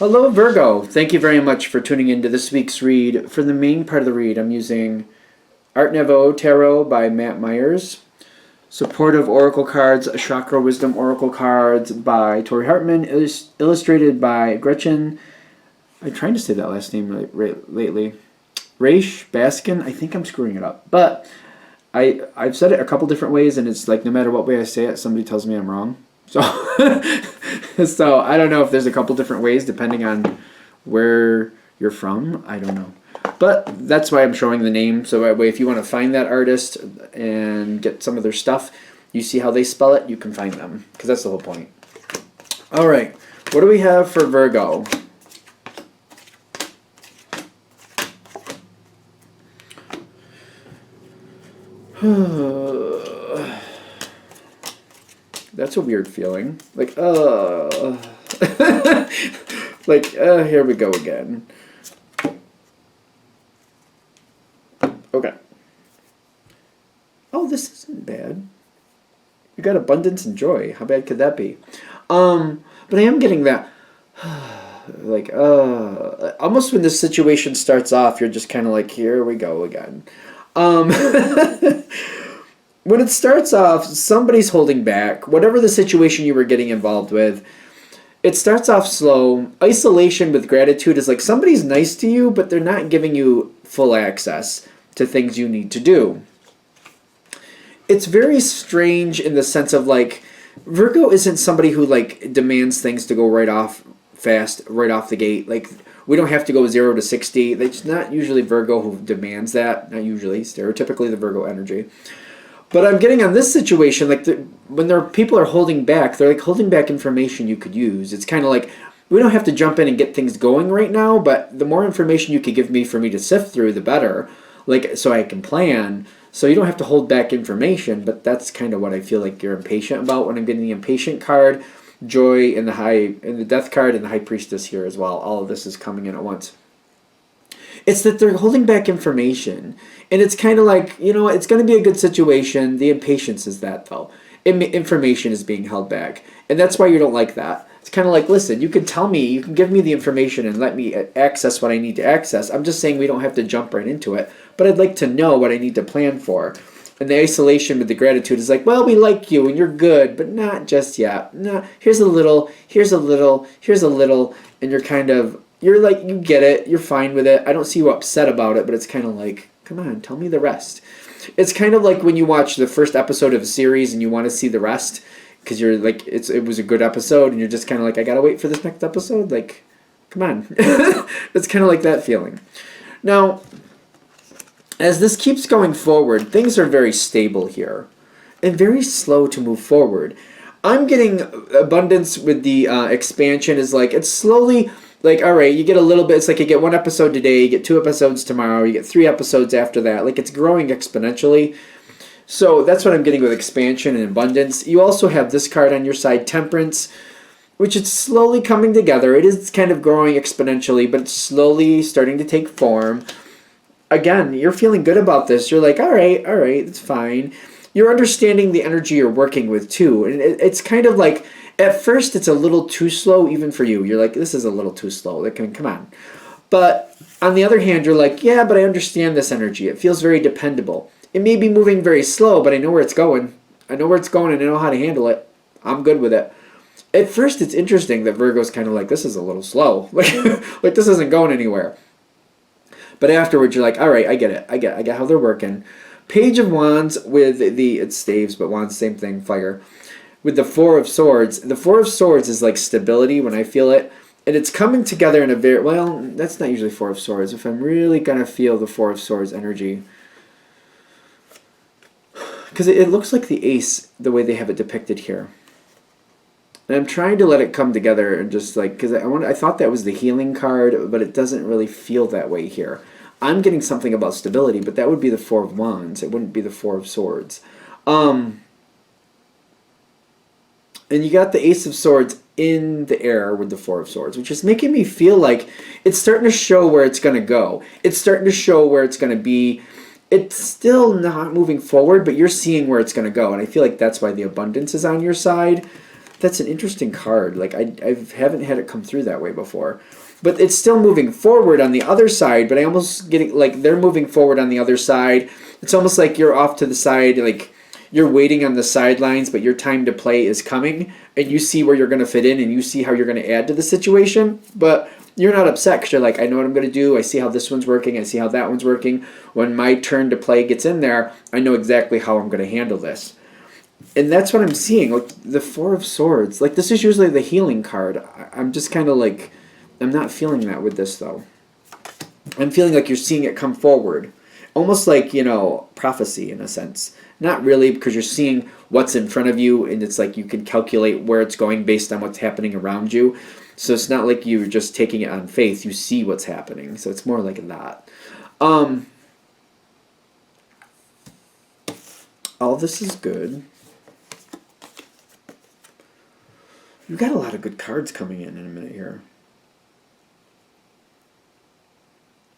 Hello, Virgo. Thank you very much for tuning into this week's read. For the main part of the read, I'm using Art Nouveau Tarot by Matt Myers, Supportive Oracle Cards, Chakra Wisdom Oracle Cards by Tori Hartman, illustrated by Gretchen. I'm trying to say that last name lately. Raish Baskin. I think I'm screwing it up. But I've said it a couple different ways, and it's like no matter what way I say it, somebody tells me I'm wrong. So, so I don't know if there's a couple different ways depending on where you're from. I don't know. But that's why I'm showing the name. So that way, if you want to find that artist and get some of their stuff, you see how they spell it, you can find them. Because that's the whole point. All right. What do we have for Virgo? That's a weird feeling. Like, like, here we go again. Okay. Oh, this isn't bad. You got abundance and joy. How bad could that be? But I am getting that, like, almost when this situation starts off, you're just kind of like, here we go again. When it starts off, somebody's holding back. Whatever the situation you were getting involved with, it starts off slow. Isolation with gratitude is like somebody's nice to you, but they're not giving you full access to things you need to do. It's very strange in the sense of like, Virgo isn't somebody who like demands things to go right off fast, right off the gate. Like, we don't have to go 0 to 60. It's not usually Virgo who demands that. Not usually, stereotypically the Virgo energy. But I'm getting on this situation, like when people are holding back, they're like holding back information you could use. It's kind of like, we don't have to jump in and get things going right now, but the more information you could give me for me to sift through, the better. Like, so I can plan. So you don't have to hold back information, but that's kind of what I feel like you're impatient about when I'm getting the impatient card, joy, and the death card, and the high priestess here as well. All of this is coming in at once. It's that they're holding back information. And it's kind of like, you know, it's going to be a good situation. The impatience is that, though. Information is being held back. And that's why you don't like that. It's kind of like, listen, you can tell me, you can give me the information and let me access what I need to access. I'm just saying we don't have to jump right into it. But I'd like to know what I need to plan for. And the isolation with the gratitude is like, well, we like you and you're good, but not just yet. No, here's a little, here's a little, here's a little. And you're kind of, you're like, you get it. You're fine with it. I don't see you upset about it, but it's kind of like, come on, tell me the rest. It's kind of like when you watch the first episode of a series and you want to see the rest because you're like, it was a good episode and you're just kind of like, I gotta wait for this next episode. Like, come on. It's kind of like that feeling. Now, as this keeps going forward, things are very stable here and very slow to move forward. I'm getting abundance with the expansion is like, it's slowly... Like, all right, you get a little bit. It's like you get 1 episode today, you get 2 episodes tomorrow, you get 3 episodes after that. Like, it's growing exponentially. So that's what I'm getting with expansion and abundance. You also have this card on your side, Temperance, which is slowly coming together. It is kind of growing exponentially, but it's slowly starting to take form. Again, you're feeling good about this. You're like, all right, it's fine. You're understanding the energy you're working with, too. And it's kind of like... At first, it's a little too slow even for you. You're like, this is a little too slow. Like, come on. But on the other hand, you're like, yeah, but I understand this energy. It feels very dependable. It may be moving very slow, but I know where it's going. I know where it's going and I know how to handle it. I'm good with it. At first, it's interesting that Virgo's kind of like, this is a little slow. Like this isn't going anywhere. But afterwards, you're like, all right, I get it. I get how they're working. Page of Wands with it's staves, but wands, same thing, fire. With the Four of Swords. The Four of Swords is like stability when I feel it. And it's coming together in a very... Well, that's not usually Four of Swords. If I'm really going to feel the Four of Swords energy... Because it looks like the Ace, the way they have it depicted here. And I'm trying to let it come together and just like... Because I thought that was the healing card, but it doesn't really feel that way here. I'm getting something about stability, but that would be the Four of Wands. It wouldn't be the Four of Swords. And you got the Ace of Swords in the air with the Four of Swords, which is making me feel like it's starting to show where it's going to go. It's starting to show where it's going to be. It's still not moving forward, but you're seeing where it's going to go. And I feel like that's why the abundance is on your side. That's an interesting card. Like I haven't had it come through that way before. But it's still moving forward on the other side, but I almost get it like they're moving forward on the other side. It's almost like you're off to the side, like you're waiting on the sidelines, but your time to play is coming, and you see where you're going to fit in, and you see how you're going to add to the situation, but you're not upset because you're like, I know what I'm going to do. I see how this one's working. I see how that one's working. When my turn to play gets in there, I know exactly how I'm going to handle this. And that's what I'm seeing. Like the Four of Swords. Like this is usually the healing card. I'm just kind of like, I'm not feeling that with this though. I'm feeling like you're seeing it come forward. Almost like, prophecy in a sense. Not really, because you're seeing what's in front of you, and it's like you can calculate where it's going based on what's happening around you. So it's not like you're just taking it on faith. You see what's happening. So it's more like that. All this is good. You've got a lot of good cards coming in a minute here.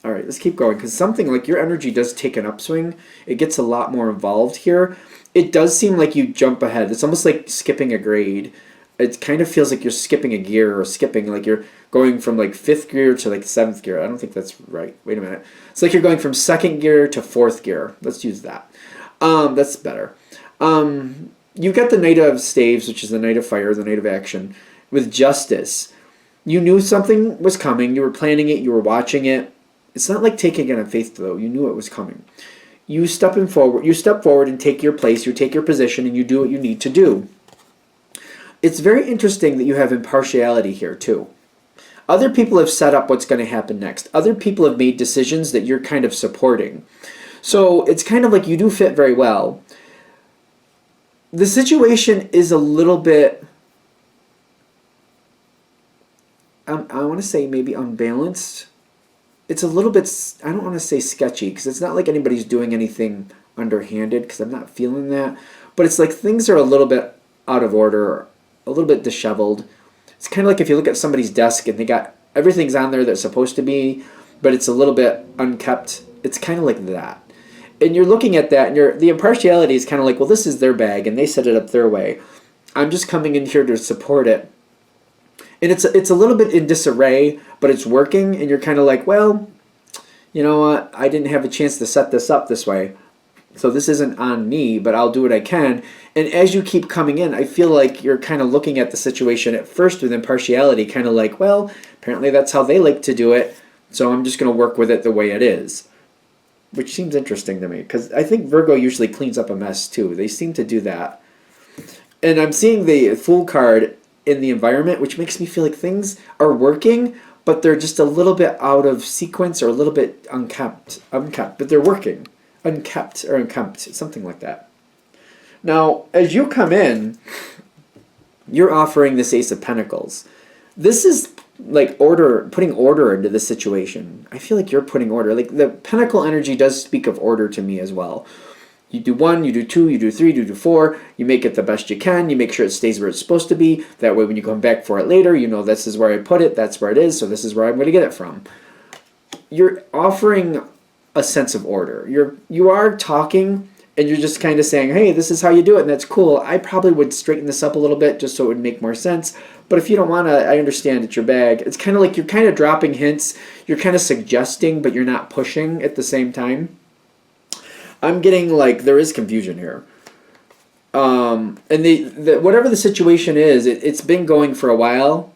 All right, let's keep going, because something like your energy does take an upswing. It gets a lot more involved here. It does seem like you jump ahead. It's almost like skipping a grade. It kind of feels like you're skipping a gear, or skipping, like you're going from like 5th gear to like 7th gear. I don't think that's right. Wait a minute. It's like you're going from 2nd gear to 4th gear. Let's use that. That's better. You've got the Knight of Staves, which is the Knight of Fire, the Knight of Action, with Justice. You knew something was coming. You were planning it. You were watching it. It's not like taking it on faith, though. You knew it was coming. You step forward and take your place. You take your position, and you do what you need to do. It's very interesting that you have impartiality here, too. Other people have set up what's going to happen next. Other people have made decisions that you're kind of supporting. So it's kind of like you do fit very well. The situation is a little bit, I want to say maybe unbalanced. It's a little bit, I don't want to say sketchy, because it's not like anybody's doing anything underhanded, because I'm not feeling that. But it's like things are a little bit out of order, a little bit disheveled. It's kind of like if you look at somebody's desk and they got everything's on there that's supposed to be, but it's a little bit unkept. It's kind of like that. And you're looking at that, and the impartiality is kind of like, well, this is their bag, and they set it up their way. I'm just coming in here to support it. And it's a little bit in disarray, but it's working, and you're kind of like, well, you know what? I didn't have a chance to set this up this way. So this isn't on me, but I'll do what I can. And as you keep coming in, I feel like you're kind of looking at the situation at first with impartiality, kind of like, well, apparently that's how they like to do it, so I'm just going to work with it the way it is. Which seems interesting to me, because I think Virgo usually cleans up a mess too. They seem to do that. And I'm seeing the Fool card in the environment, which makes me feel like things are working, but they're just a little bit out of sequence, or a little bit unkept, but they're working. Unkept or unkempt, something like that. Now, as you come in, you're offering this Ace of Pentacles. This is like putting order into the situation. I feel like you're putting order. Like the Pentacle energy does speak of order to me as well. You do 1, you do 2, you do 3, you do 4. You make it the best you can. You make sure it stays where it's supposed to be. That way when you come back for it later, you know this is where I put it, that's where it is, so this is where I'm going to get it from. You're offering a sense of order. You are talking, and you're just kind of saying, hey, this is how you do it, and that's cool. I probably would straighten this up a little bit just so it would make more sense. But if you don't want to, I understand it's your bag. It's kind of like you're kind of dropping hints. You're kind of suggesting, but you're not pushing at the same time. I'm getting like there is confusion here. And whatever the situation is, it's been going for a while.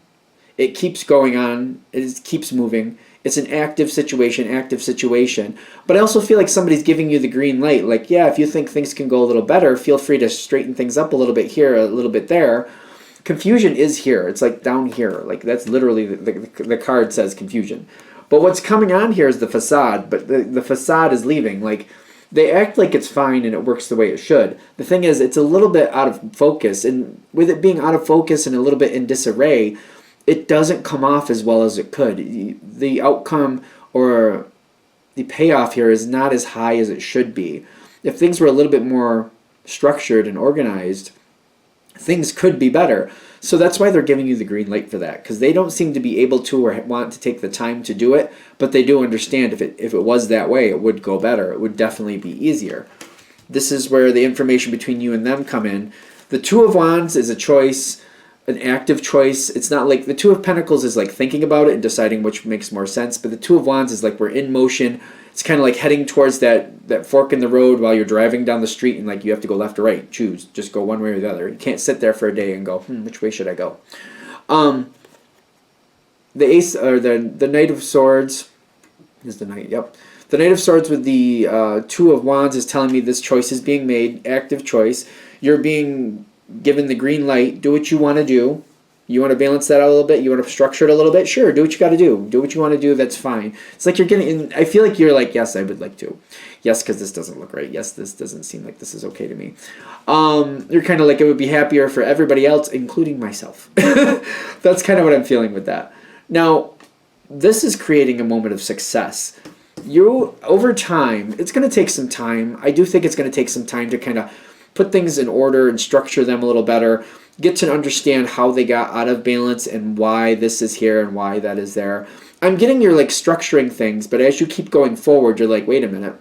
It keeps going on. It keeps moving. It's an active situation. But I also feel like somebody's giving you the green light. Like, yeah, if you think things can go a little better, feel free to straighten things up a little bit here, a little bit there. Confusion is here. It's like down here. Like that's literally the card says confusion. But what's coming on here is the facade. But the facade is leaving. Like they act like it's fine and it works the way it should. The thing is, it's a little bit out of focus. And with it being out of focus and a little bit in disarray, it doesn't come off as well as it could. The outcome or the payoff here is not as high as it should be. If things were a little bit more structured and organized, things could be better. So that's why they're giving you the green light for that, because they don't seem to be able to or want to take the time to do it, but they do understand if it was that way, it would go better. It would definitely be easier. This is where the information between you and them come in. The Two of Wands is a choice. an active choice. It's not like the Two of Pentacles is like thinking about it and deciding which makes more sense, but the Two of Wands is like we're in motion. It's kind of like heading towards that fork in the road while you're driving down the street and like you have to go left or right. Choose. Just go one way or the other. You can't sit there for a day and go, which way should I go? The Ace or the Knight of Swords is the Knight. Yep. The Knight of Swords with the Two of Wands is telling me this choice is being made, active choice. You're being given the green light. Do what you want to do. You want to balance that out a little bit? You want to structure it a little bit? Sure, do what you got to do. Do what you want to do, that's fine. It's like you're getting in, I feel like you're like, yes, I would like to. Yes, because this doesn't look right. Yes, this doesn't seem like this is okay to me. You're kind of like, it would be happier for everybody else, including myself. That's kind of what I'm feeling with that. Now, this is creating a moment of success. Over time, it's going to take some time. I do think it's going to take some time to kind of put things in order and structure them a little better. Get to understand how they got out of balance and why this is here and why that is there. I'm getting you're like structuring things, but as you keep going forward, you're like, wait a minute.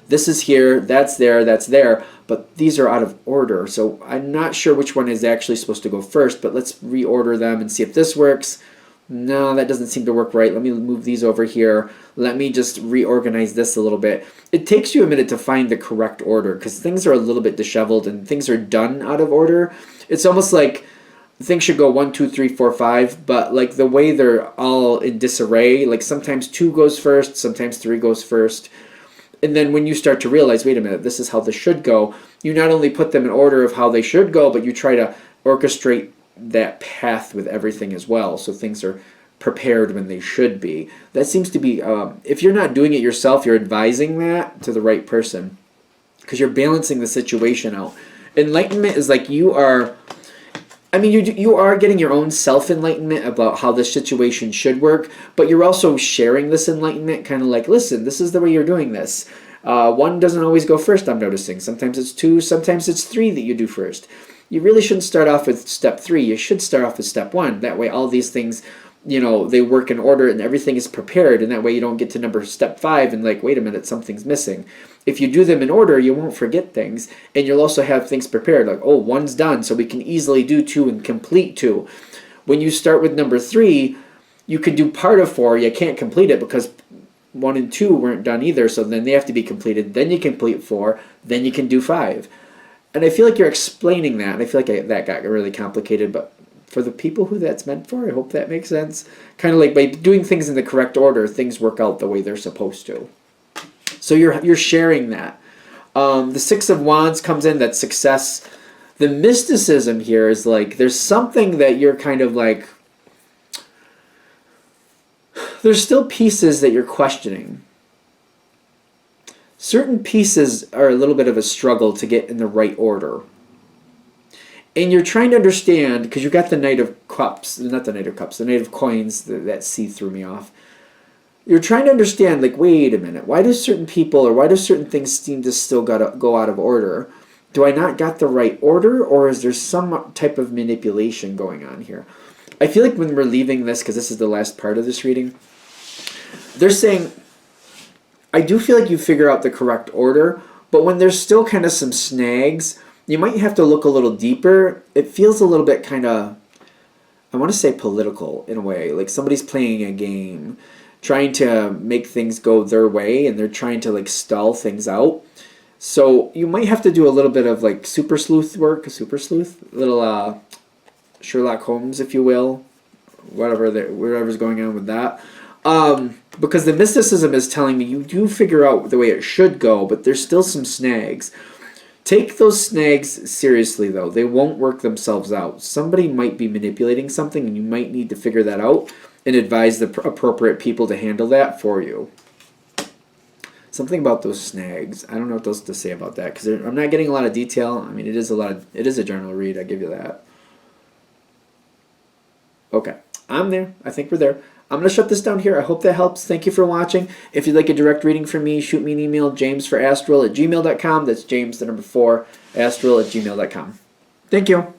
This is here, that's there, but these are out of order. So I'm not sure which one is actually supposed to go first, but let's reorder them and see if this works. No, that doesn't seem to work right. Let me move these over here. Let me just reorganize this a little bit. It takes you a minute to find the correct order because things are a little bit disheveled and things are done out of order. It's almost like things should go 1, 2, 3, 4, 5, but like the way they're all in disarray, like sometimes 2 goes first, sometimes 3 goes first. And then when you start to realize, wait a minute, this is how this should go, you not only put them in order of how they should go, but you try to orchestrate that path with everything as well, so things are prepared when they should be. That seems to be, if you're not doing it yourself, you're advising that to the right person because you're balancing the situation out. Enlightenment is like you are getting your own self-enlightenment about how this situation should work, but you're also sharing this enlightenment, kind of like, listen, this is the way you're doing this. 1 doesn't always go first, I'm noticing. Sometimes it's 2, sometimes it's 3 that you do first. You really shouldn't start off with step 3. You should start off with step 1. That way all these things, they work in order and everything is prepared. And that way you don't get to step 5 and like, wait a minute, something's missing. If you do them in order, you won't forget things. And you'll also have things prepared. Like, 1's done, so we can easily do 2 and complete 2. When you start with number 3, you can do part of 4. You can't complete it because 1 and 2 weren't done either. So then they have to be completed. Then you complete 4. Then you can do 5. And I feel like you're explaining that, and I feel like that got really complicated, but for the people who that's meant for, I hope that makes sense. Kind of like by doing things in the correct order, things work out the way they're supposed to. So you're sharing that. The Six of Wands comes in, that success. The mysticism here is like, there's something that you're kind of like, there's still pieces that you're questioning. Certain pieces are a little bit of a struggle to get in the right order. And you're trying to understand, because you got the Knight of Cups, not the Knight of Cups, the Knight of Coins, that C threw me off. You're trying to understand, like, wait a minute, why do certain people or why do certain things seem to still go out of order? Do I not got the right order, or is there some type of manipulation going on here? I feel like when we're leaving this, because this is the last part of this reading, they're saying, I do feel like you figure out the correct order, but when there's still kind of some snags, you might have to look a little deeper. It feels a little bit kind of, I want to say political in a way, like somebody's playing a game, trying to make things go their way, and they're trying to like stall things out. So you might have to do a little bit of like super sleuth work, little Sherlock Holmes, if you will, whatever's going on with that. Because the mysticism is telling me you do figure out the way it should go, but there's still some snags. Take those snags seriously, though. They won't work themselves out. Somebody might be manipulating something, and you might need to figure that out and advise the appropriate people to handle that for you. Something about those snags. I don't know what else to say about that, because I'm not getting a lot of detail. I mean, it is a journal read, I give you that. Okay, I'm there. I think we're there. I'm going to shut this down here. I hope that helps. Thank you for watching. If you'd like a direct reading from me, shoot me an email, jamesforastral@gmail.com. That's James, the number 4, astral@gmail.com. Thank you.